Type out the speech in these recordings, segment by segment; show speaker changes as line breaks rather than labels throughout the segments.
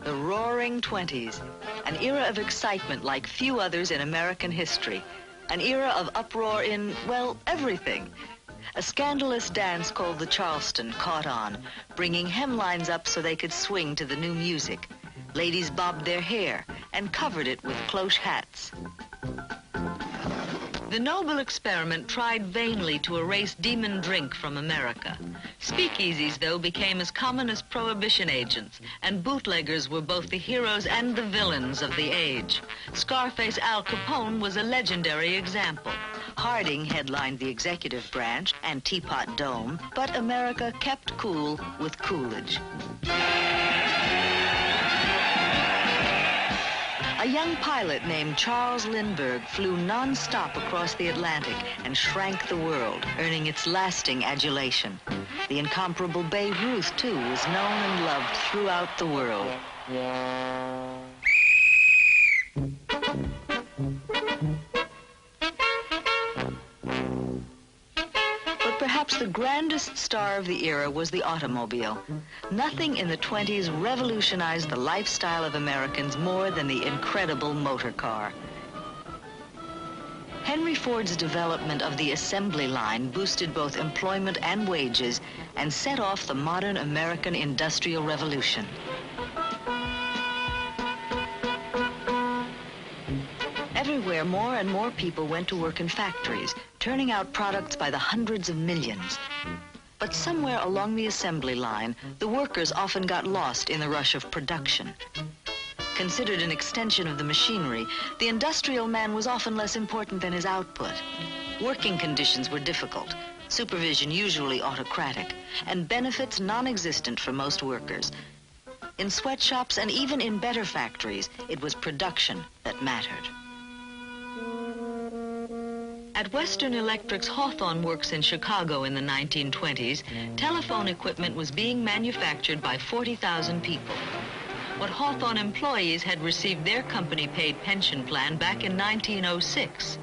The Roaring Twenties, an era of excitement like few others in American history. An era of uproar in, well, everything. A scandalous dance called the Charleston caught on, bringing hemlines up so they could swing to the new music. Ladies bobbed their hair and covered it with cloche hats. The noble experiment tried vainly to erase demon drink from America. Speakeasies, though, became as common as prohibition agents, and bootleggers were both the heroes and the villains of the age. Scarface Al Capone was a legendary example. Harding headlined the executive branch and Teapot Dome, but America kept cool with Coolidge. A young pilot named Charles Lindbergh flew non-stop across the Atlantic and shrank the world, earning its lasting adulation. The incomparable Babe Ruth, too, was known and loved throughout the world. Perhaps the grandest star of the era was the automobile. Nothing in the 20s revolutionized the lifestyle of Americans more than the incredible motor car. Henry Ford's development of the assembly line boosted both employment and wages and set off the modern American industrial revolution. Everywhere, more and more people went to work in factories, turning out products by the hundreds of millions. But somewhere along the assembly line, the workers often got lost in the rush of production. Considered an extension of the machinery, the industrial man was often less important than his output. Working conditions were difficult, supervision usually autocratic, and benefits non-existent for most workers. In sweatshops and even in better factories, it was production that mattered. At Western Electric's Hawthorne Works in Chicago in the 1920s, telephone equipment was being manufactured by 40,000 people. What Hawthorne employees had received their company-paid pension plan back in 1906.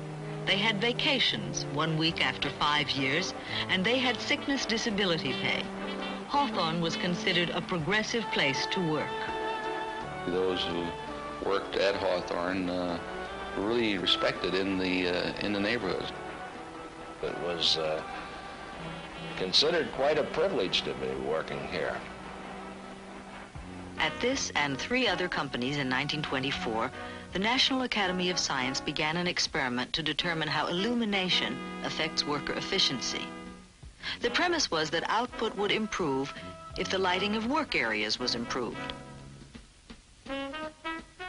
They had vacations 1 week after 5 years, and they had sickness disability pay. Hawthorne was considered a progressive place to work.
Those who worked at Hawthorne really respected in the neighborhoods.
It was considered quite a privilege to be working here.
At this and 3 other companies in 1924, the National Academy of Science began an experiment to determine how illumination affects worker efficiency. The premise was that output would improve if the lighting of work areas was improved.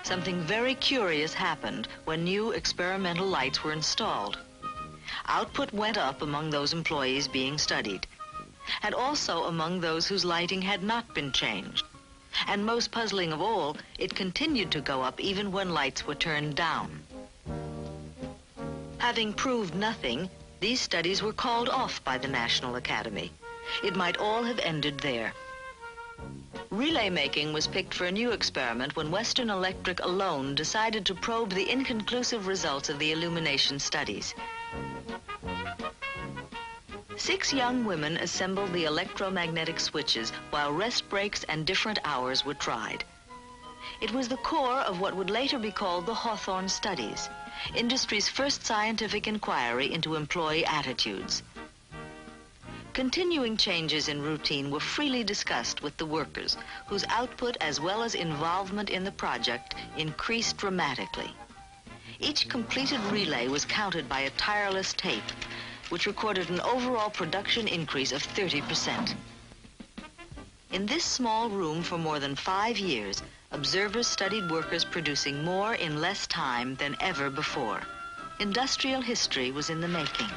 Something very curious happened when new experimental lights were installed. Output went up among those employees being studied, and also among those whose lighting had not been changed. And most puzzling of all, it continued to go up even when lights were turned down. Having proved nothing, these studies were called off by the National Academy. It might all have ended there. Relay making was picked for a new experiment when Western Electric alone decided to probe the inconclusive results of the illumination studies. 6 young women assembled the electromagnetic switches while rest breaks and different hours were tried. It was the core of what would later be called the Hawthorne Studies, industry's first scientific inquiry into employee attitudes. Continuing changes in routine were freely discussed with the workers, whose output as well as involvement in the project increased dramatically. Each completed relay was counted by a tireless tape, which recorded an overall production increase of 30%. In this small room for more than 5 years, observers studied workers producing more in less time than ever before. Industrial history was in the making.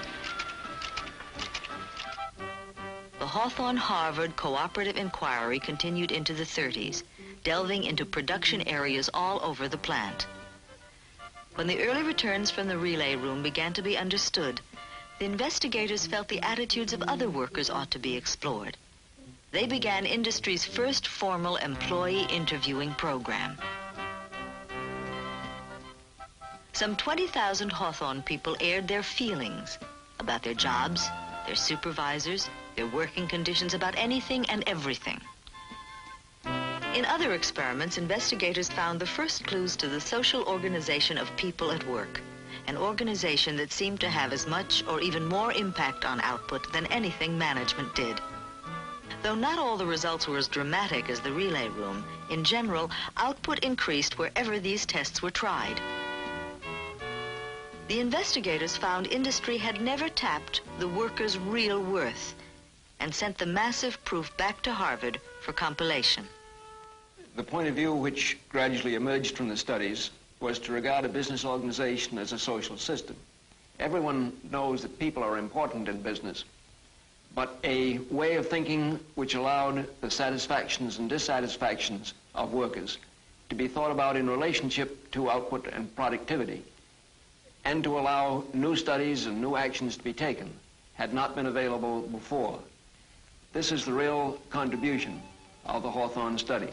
The Hawthorne-Harvard cooperative inquiry continued into the 30s, delving into production areas all over the plant. When the early returns from the relay room began to be understood, the investigators felt the attitudes of other workers ought to be explored. They began industry's first formal employee interviewing program. Some 20,000 Hawthorne people aired their feelings about their jobs, their supervisors, their working conditions, about anything and everything. In other experiments, investigators found the first clues to the social organization of people at work, an organization that seemed to have as much or even more impact on output than anything management did. Though not all the results were as dramatic as the relay room, in general, output increased wherever these tests were tried. The investigators found industry had never tapped the workers' real worth and sent the massive proof back to Harvard for compilation.
The point of view which gradually emerged from the studies was to regard a business organization as a social system. Everyone knows that people are important in business, but a way of thinking which allowed the satisfactions and dissatisfactions of workers to be thought about in relationship to output and productivity, and to allow new studies and new actions to be taken, had not been available before. This is the real contribution of the Hawthorne Studies.